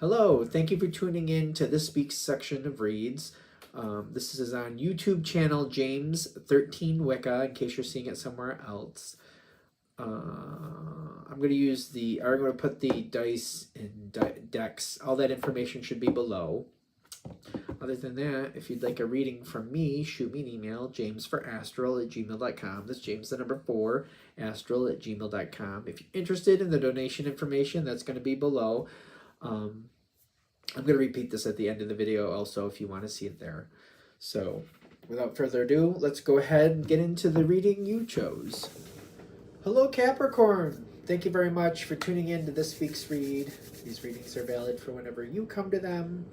Hello, thank you for tuning in to this week's section of reads. This is on YouTube channel James13 Wicca, in case you're seeing it somewhere else. I'm going to put the dice in decks. All that information should be below. Other than that, if you'd like a reading from me, shoot me an email, jamesforastral@gmail.com. That's James the number 4, astral@gmail.com. If you're interested in the donation information, that's going to be below. I'm going to repeat this at the end of the video also if you want to see it there. So, without further ado, let's go ahead and get into the reading you chose. Hello, Capricorn! Thank you very much for tuning in to this week's read. These readings are valid for whenever you come to them.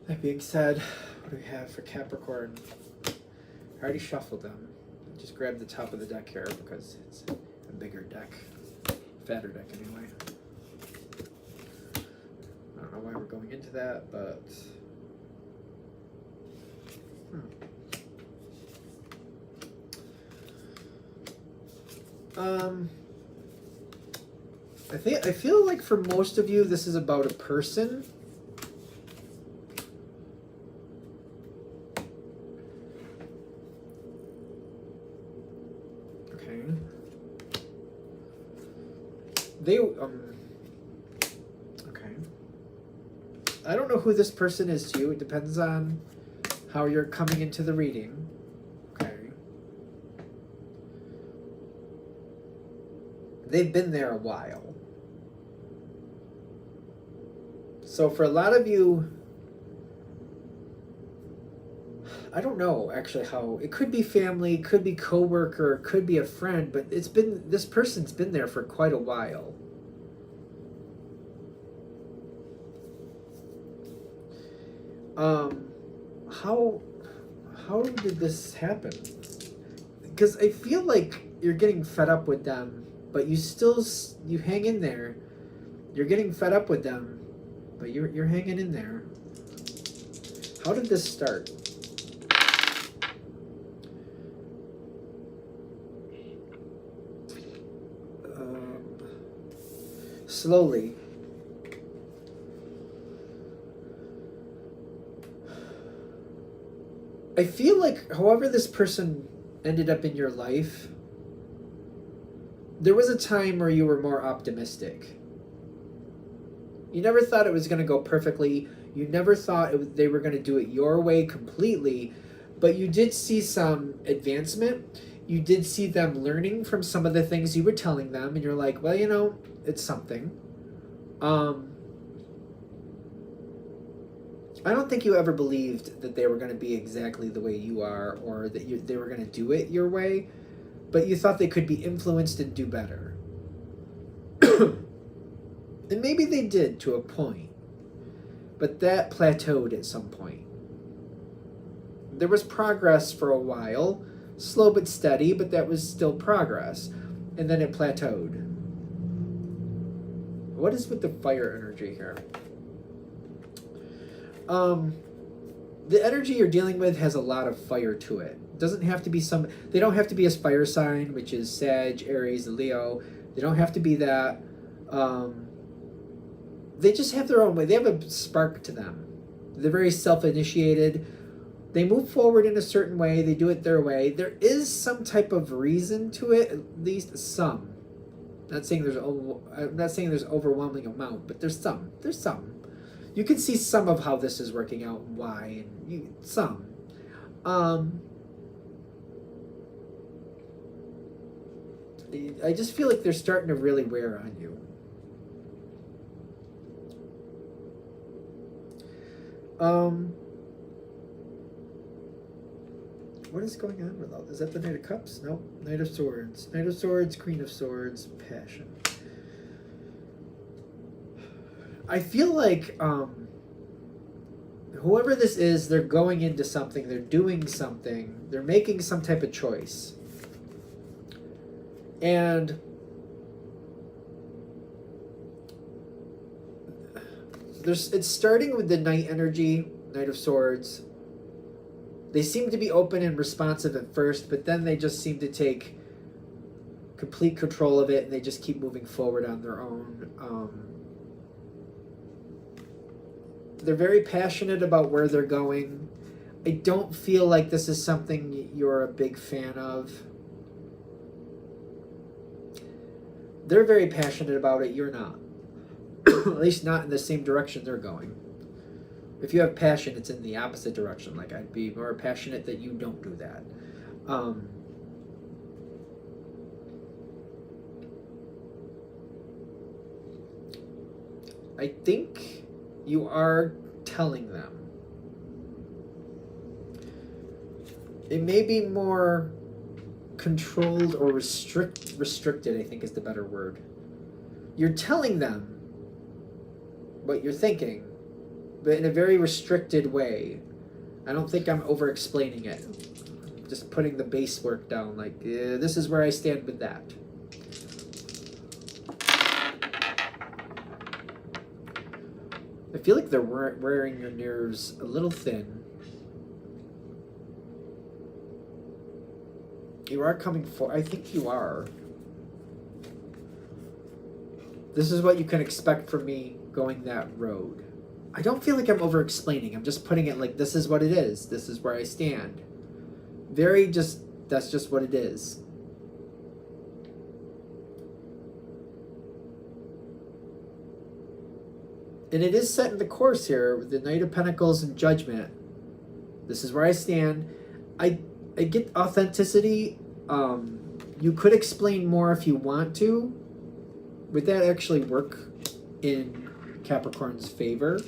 That being said, what do we have for Capricorn? I already shuffled them. Just grabbed the top of the deck here because it's a bigger deck. Fatter deck anyway. I don't know why we're going into that, but I feel like for most of you this is about a person. Okay. Okay. I don't know who this person is to you. It depends on how you're coming into the reading. Okay. They've been there a while. So for a lot of you, I don't know actually how, it could be family, could be coworker, could be a friend, but this person's been there for quite a while. How did this happen? Because I feel like you're getting fed up with them, but you hang in there. You're getting fed up with them, but you're hanging in there. How did this start? Slowly. I feel like however this person ended up in your life, there was a time where you were more optimistic. You never thought it was going to go perfectly. You never thought they were going to do it your way completely, but you did see some advancement. You did see them learning from some of the things you were telling them, and you're like, well, you know, it's something. I don't think you ever believed that they were going to be exactly the way you are, or that they were going to do it your way, but you thought they could be influenced and do better. And maybe they did to a point, but that plateaued at some point. There was progress for a while, slow but steady, but that was still progress, and then it plateaued. What is with the fire energy here? The energy you're dealing with has a lot of fire to it. It doesn't have to be they don't have to be a fire sign, which is Sag, Aries, Leo. They don't have to be that. They just have their own way. They have a spark to them. They're very self-initiated. They move forward in a certain way. They do it their way. There is some type of reason to it, at least some. I'm not saying there's overwhelming amount, but there's some. There's some. You can see some of how this is working out and why, and some. I just feel like they're starting to really wear on you. What is going on with all this? Is that the Knight of Cups? Nope. Knight of Swords. Knight of Swords, Queen of Swords, Passion. I feel like whoever this is, they're going into something, they're doing something, they're making some type of choice. And it's starting with the Knight energy, Knight of Swords. They seem to be open and responsive at first, but then they just seem to take complete control of it, and they just keep moving forward on their own. They're very passionate about where they're going. I don't feel like this is something you're a big fan of. They're very passionate about it. You're not. At least not in the same direction they're going. If you have passion, it's in the opposite direction. Like, I'd be more passionate that you don't do that. I think you are telling them. It may be more controlled or restricted, I think is the better word. You're telling them what you're thinking, but in a very restricted way. I don't think I'm over explaining it. Just putting the base work down, like, this is where I stand with that. I feel like they're wearing your nerves a little thin. You are coming for, I think you are. This is what you can expect from me going that road. I don't feel like I'm over explaining. I'm just putting it like, this is what it is. This is where I stand. That's just what it is. And it is set in the course here with the Knight of Pentacles and Judgment. This is where I stand. I get authenticity. You could explain more if you want to. Would that actually work in Capricorn's favor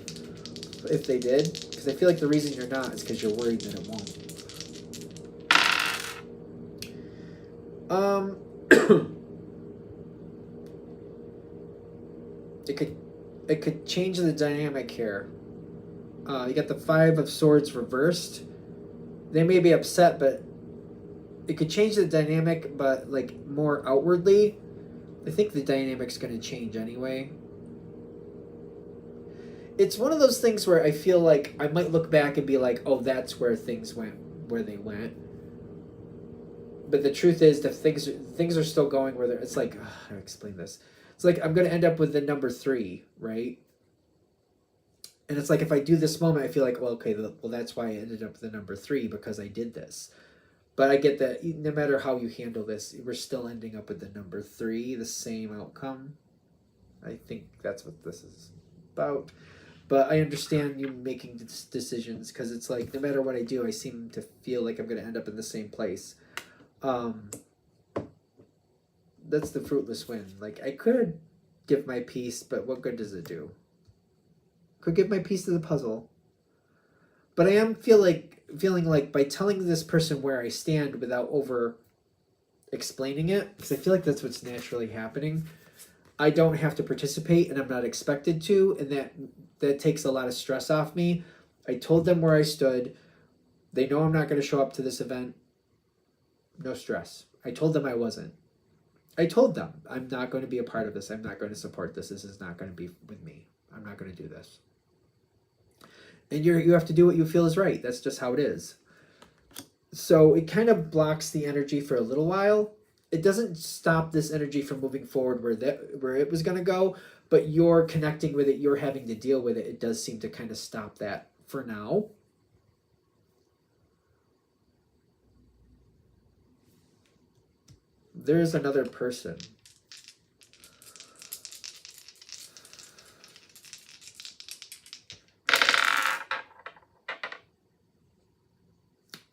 if they did? Because I feel like the reason you're not is because you're worried that it won't. It could change the dynamic here. You got the Five of Swords reversed. They may be upset, but it could change the dynamic, but like more outwardly. I think the dynamic's going to change anyway. It's one of those things where I feel like I might look back and be like, oh, that's where things went, where they went. But the truth is that things are still going where they're, it's like, how do I explain this? It's like I'm going to end up with the number 3, right? And it's like if I do this moment, I feel like, well, okay, well, that's why I ended up with the number 3, because I did this. But I get that no matter how you handle this, we're still ending up with the number 3, the same outcome. I think that's what this is about. But I understand you making decisions, because it's like no matter what I do, I seem to feel like I'm going to end up in the same place. That's the fruitless win. Like, I could give my piece, but what good does it do? Could give my piece to the puzzle. But I am feeling like by telling this person where I stand without over explaining it, because I feel like that's what's naturally happening, I don't have to participate and I'm not expected to, and that takes a lot of stress off me. I told them where I stood. They know I'm not going to show up to this event. No stress. I told them I wasn't. I told them I'm not going to be a part of this. I'm not going to support this. This is not going to be with me. I'm not going to do this. And you have to do what you feel is right. That's just how it is. So it kind of blocks the energy for a little while. It doesn't stop this energy from moving forward where it was going to go, but you're connecting with it. You're having to deal with it. It does seem to kind of stop that for now. There's another person.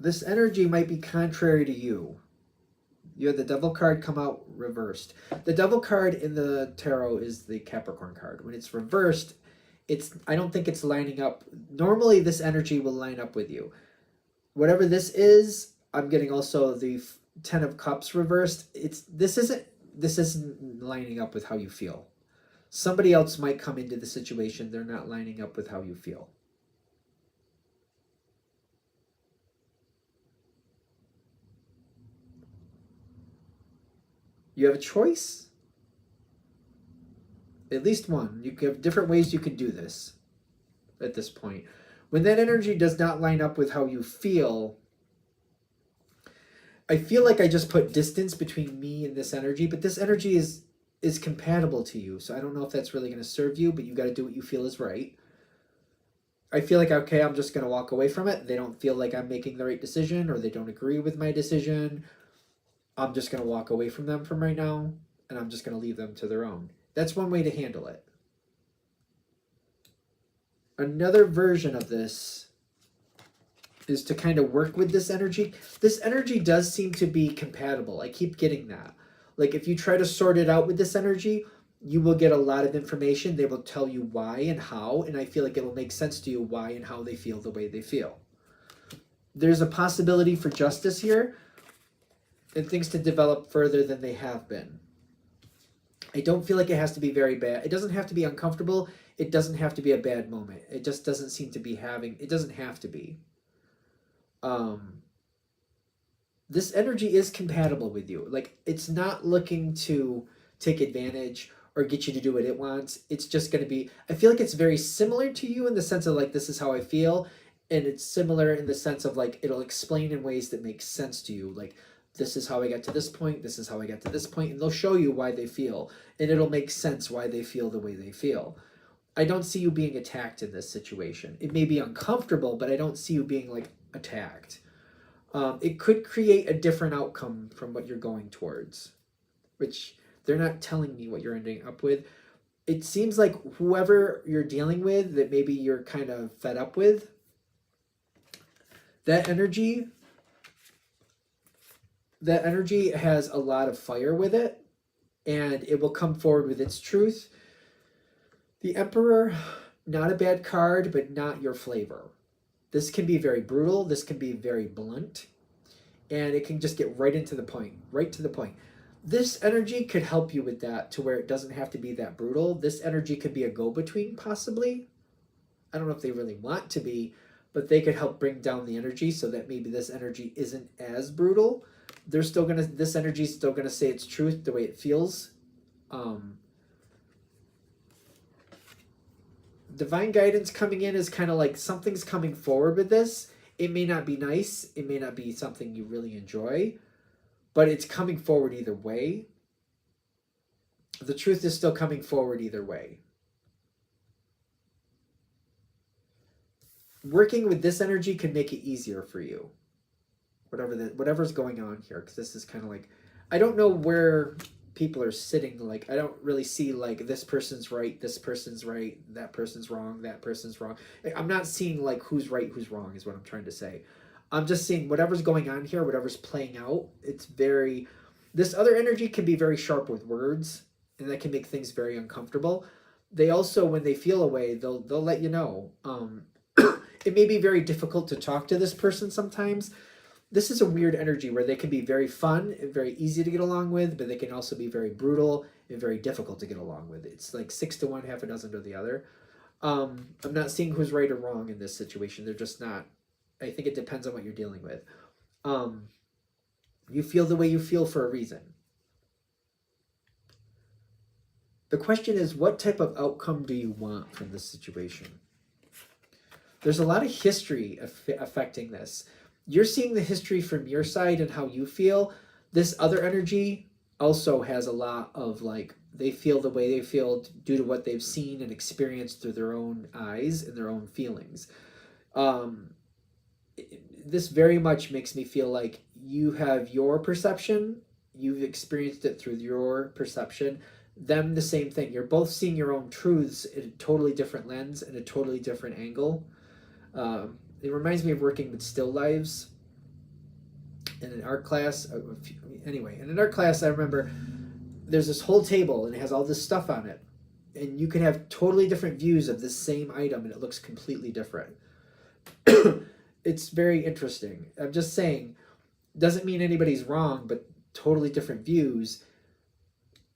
This energy might be contrary to you. You had the Devil card come out reversed. The Devil card in the tarot is the Capricorn card. When it's reversed, I don't think it's lining up. Normally, this energy will line up with you. Whatever this is, I'm getting also the Ten of Cups reversed. This isn't lining up with how you feel. Somebody else might come into the situation. They're not lining up with how you feel. You have a choice. At least one. You have different ways you can do this at this point. When that energy does not line up with how you feel, I feel like I just put distance between me and this energy, but this energy is compatible to you. So I don't know if that's really going to serve you, but you got to do what you feel is right. I feel like, okay, I'm just going to walk away from it. They don't feel like I'm making the right decision, or they don't agree with my decision. I'm just going to walk away from them from right now, and I'm just going to leave them to their own. That's one way to handle it. Another version of this is to kind of work with this energy. This energy does seem to be compatible. I keep getting that. Like if you try to sort it out with this energy, you will get a lot of information. They will tell you why and how, and I feel like it will make sense to you why and how they feel the way they feel. There's a possibility for justice here and things to develop further than they have been. I don't feel like it has to be very bad. It doesn't have to be uncomfortable. It doesn't have to be a bad moment. It just doesn't seem to be having, it doesn't have to be. This energy is compatible with you. Like it's not looking to take advantage or get you to do what it wants. It's just going to be, I feel like it's very similar to you in the sense of like, this is how I feel. And it's similar in the sense of like, it'll explain in ways that make sense to you. Like, this is how I got to this point. This is how I got to this point. And they'll show you why they feel. And it'll make sense why they feel the way they feel. I don't see you being attacked in this situation. It may be uncomfortable, but I don't see you being like attacked. It could create a different outcome from what you're going towards, which they're not telling me what you're ending up with. It seems like whoever you're dealing with that maybe you're kind of fed up with, that energy has a lot of fire with it, and it will come forward with its truth. The Emperor, not a bad card, but not your flavor. This can be very brutal. This can be very blunt, and it can just get right into the point, right to the point. This energy could help you with that to where it doesn't have to be that brutal. This energy could be a go-between, possibly. I don't know if they really want to be, but they could help bring down the energy so that maybe this energy isn't as brutal. They're still gonna, this energy is still gonna say its truth the way it feels. Divine guidance coming in is kind of like something's coming forward with this. It may not be nice. It may not be something you really enjoy, but it's coming forward either way. The truth is still coming forward either way. Working with this energy can make it easier for you. Whatever's going on here, because this is kind of like, I don't know where people are sitting. Like, I don't really see like this person's right, this person's right, that person's wrong, that person's wrong. I'm not seeing like who's right, who's wrong is what I'm trying to say. I'm just seeing whatever's going on here, whatever's playing out. It's very, this other energy can be very sharp with words, and that can make things very uncomfortable. They also, when they feel a way, they'll let you know. It may be very difficult to talk to this person sometimes. This is a weird energy where they can be very fun and very easy to get along with, but they can also be very brutal and very difficult to get along with. It's like 6 to 1, half a dozen to the other. I'm not seeing who's right or wrong in this situation. They're just not. I think it depends on what you're dealing with. You feel the way you feel for a reason. The question is, what type of outcome do you want from this situation? There's a lot of history affecting this. You're seeing the history from your side and how you feel. This other energy also has a lot of like, they feel the way they feel due to what they've seen and experienced through their own eyes and their own feelings. This very much makes me feel like you have your perception. You've experienced it through your perception. Them, the same thing. You're both seeing your own truths in a totally different lens and a totally different angle. It reminds me of working with still lives in an art class. Anyway, in an art class, I remember there's this whole table and it has all this stuff on it. And you can have totally different views of this same item and it looks completely different. It's very interesting. I'm just saying, doesn't mean anybody's wrong, but totally different views.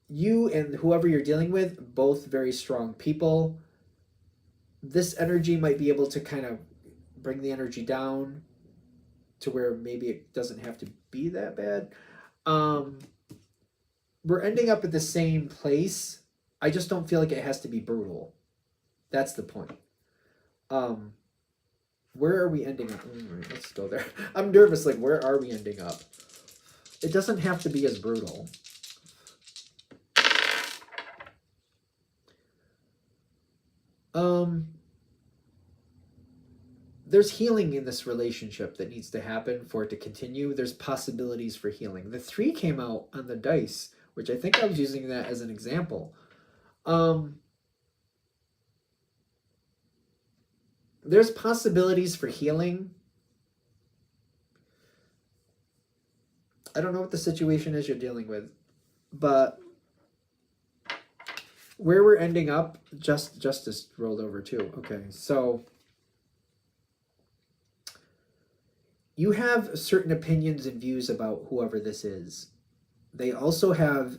You and whoever you're dealing with, both very strong people. This energy might be able to kind of bring the energy down to where maybe it doesn't have to be that bad. We're ending up at the same place. I just don't feel like it has to be brutal. That's the point. Where are we ending up? Right, let's go there. I'm nervous, like, where are we ending up? It doesn't have to be as brutal. there's healing in this relationship that needs to happen for it to continue. There's possibilities for healing. The 3 came out on the dice, which I think I was using that as an example. There's possibilities for healing. I don't know what the situation is you're dealing with, but where we're ending up, Justice rolled over too. Okay, so you have certain opinions and views about whoever this is. They also have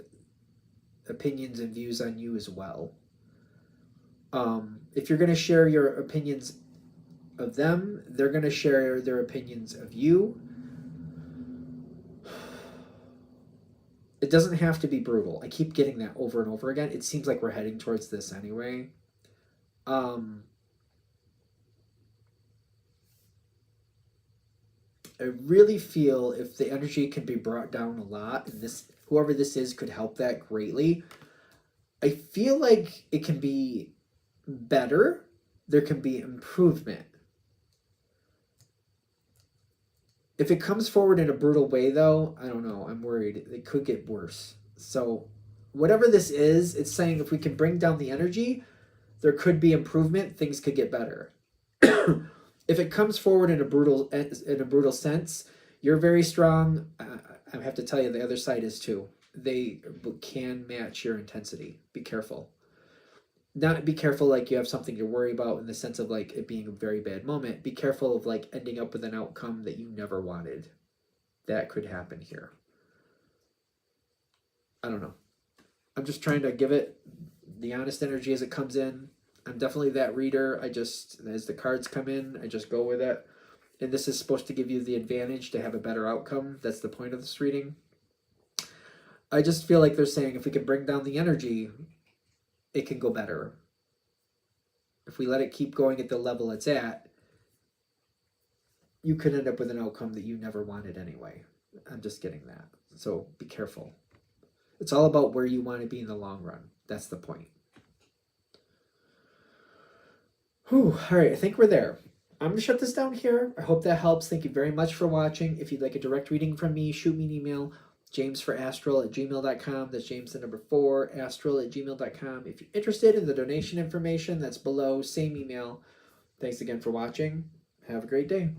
opinions and views on you as well. If you're going to share your opinions of them, they're going to share their opinions of you. It doesn't have to be brutal. I keep getting that over and over again. It seems like we're heading towards this anyway. I really feel if the energy can be brought down a lot, and this, whoever this is, could help that greatly. I feel like it can be better. There can be improvement. If it comes forward in a brutal way, though, I don't know. I'm worried. It could get worse. So whatever this is, it's saying if we can bring down the energy, there could be improvement. Things could get better. If it comes forward in a brutal sense, you're very strong. I have to tell you, the other side is too. They can match your intensity. Be careful. Not be careful like you have something to worry about in the sense of like it being a very bad moment. Be careful of like ending up with an outcome that you never wanted. That could happen here. I don't know. I'm just trying to give it the honest energy as it comes in. I'm definitely that reader. As the cards come in, I just go with it. And this is supposed to give you the advantage to have a better outcome. That's the point of this reading. I just feel like they're saying if we can bring down the energy, it can go better. If we let it keep going at the level it's at, you could end up with an outcome that you never wanted anyway. I'm just getting that. So be careful. It's all about where you want to be in the long run. That's the point. Whew. All right, I think we're there. I'm going to shut this down here. I hope that helps. Thank you very much for watching. If you'd like a direct reading from me, shoot me an email. jamesforastral@gmail.com. That's James the number 4, astral@gmail.com. If you're interested in the donation information, that's below. Same email. Thanks again for watching. Have a great day.